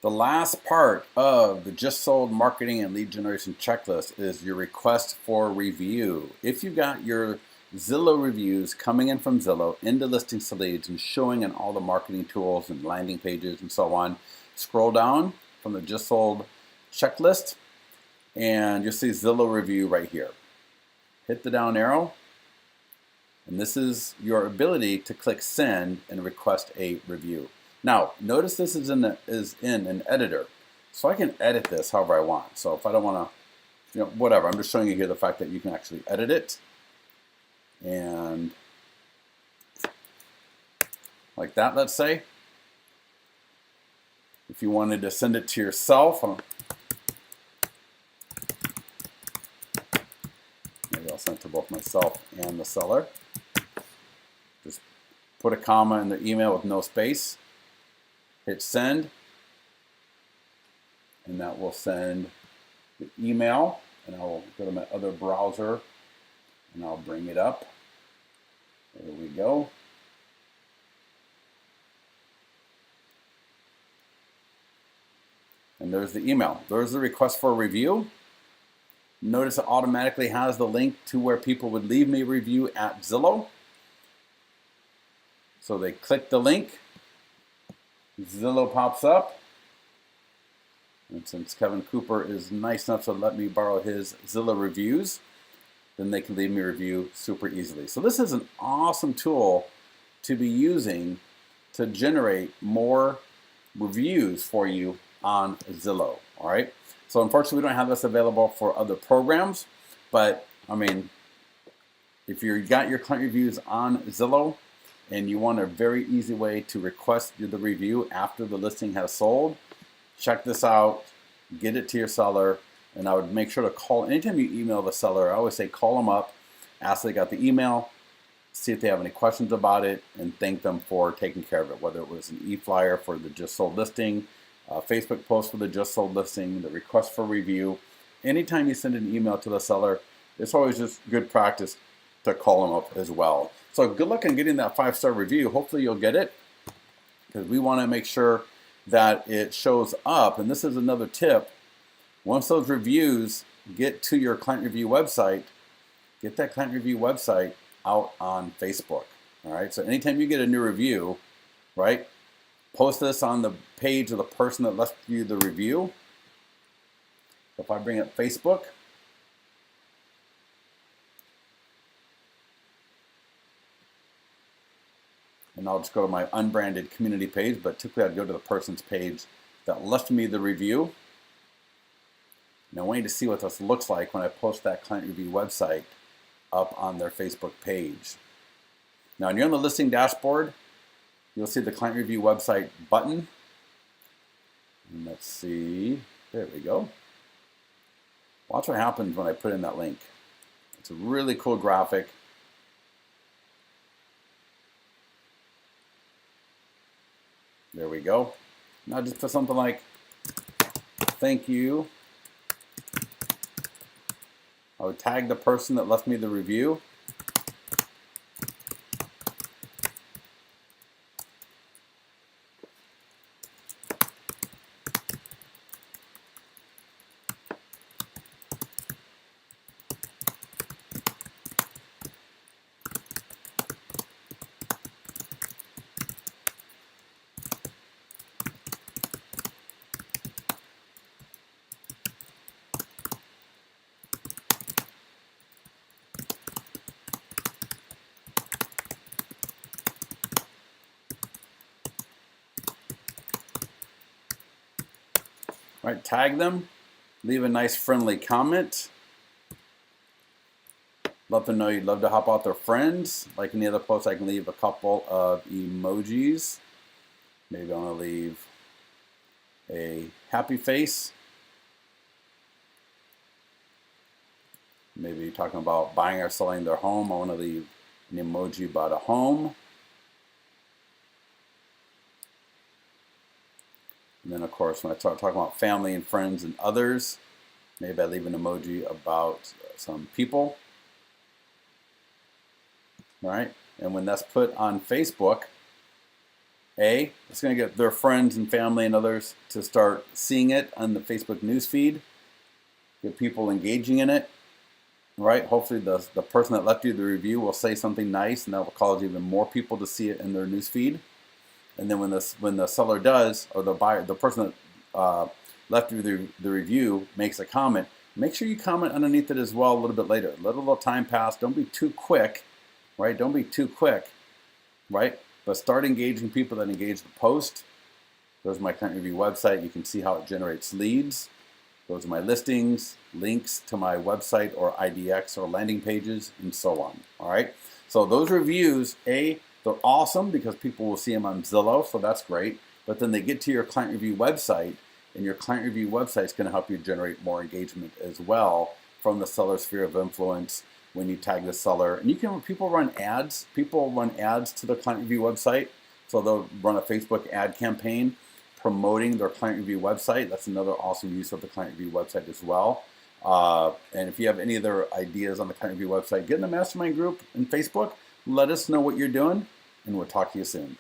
The last part of the Just Sold marketing and lead generation checklist is your request for review. If you got your Zillow reviews coming in from Zillow into listings to leads and showing in all the marketing tools and landing pages and so on, scroll down from the Just Sold checklist and you'll see Zillow review right here. Hit the down arrow, and this is your ability to click send and request a review. Now, notice this is in an editor, so I can edit this however I want. So if I don't want to, whatever, I'm just showing you here the fact that you can actually edit it. And like that, let's say. If you wanted to send it to yourself, maybe I'll send it to both myself and the seller. Just put a comma in the email with no space. Hit send, and that will send the email, and I'll go to my other browser and I'll bring it up. There we go. And there's the email. There's the request for a review. Notice it automatically has the link to where people would leave me a review at Zillow. So they click the link. Zillow pops up, and since Kevin Cooper is nice enough to let me borrow his Zillow reviews, then they can leave me a review super easily. So this is an awesome tool to be using to generate more reviews for you on Zillow. All right. So unfortunately, we don't have this available for other programs, but I mean, if you got your client reviews on Zillow, and you want a very easy way to request the review after the listing has sold, check this out, get it to your seller, and I would make sure to call. Anytime you email the seller, I always say call them up, ask if they got the email, see if they have any questions about it, and thank them for taking care of it, whether it was an e-flyer for the Just Sold listing, a Facebook post for the Just Sold listing, the request for review. Anytime you send an email to the seller, it's always just good practice to call them up as well. So good luck in getting that 5-star review. Hopefully you'll get it, because we want to make sure that it shows up. And this is another tip. Once those reviews get to your client review website, get that client review website out on Facebook. All right. So anytime you get a new review, right, post this on the page of the person that left you the review. So if I bring up Facebook, and I'll just go to my unbranded community page, but typically I'd go to the person's page that left me the review. And I want you to see what this looks like when I post that client review website up on their Facebook page. Now, when you're on the listing dashboard, you'll see the client review website button. And let's see, there we go. Watch what happens when I put in that link. It's a really cool graphic. There we go. Now just put something like, thank you. I would tag the person that left me the review. Right, tag them, leave a nice friendly comment. Let them know you'd love to help out their friends. Like any other post, I can leave a couple of emojis. Maybe I want to leave a happy face. Maybe talking about buying or selling their home. I want to leave an emoji about a home. And then, of course, when I start talking about family and friends and others, maybe I leave an emoji about some people. All right? And when that's put on Facebook It's going to get their friends and family and others to start seeing it on the Facebook newsfeed, get people engaging in it, right? Hopefully the person that left you the review will say something nice, and that will cause even more people to see it in their newsfeed. And then when the seller does, or the buyer, the person that left you the review makes a comment, make sure you comment underneath it as well a little bit later. Let a little time pass. Don't be too quick, right? Don't be too quick, right? But start engaging people that engage the post. There's my client review website. You can see how it generates leads. Those are my listings, links to my website or IDX or landing pages, and so on. All right. So those reviews, they're awesome because people will see them on Zillow, so that's great. But then they get to your client review website, and your client review website is going to help you generate more engagement as well from the seller sphere of influence when you tag the seller. And people run ads. People run ads to the client review website. So they'll run a Facebook ad campaign promoting their client review website. That's another awesome use of the client review website as well. And if you have any other ideas on the client review website, get in the mastermind group in Facebook. Let us know what you're doing, and we'll talk to you soon.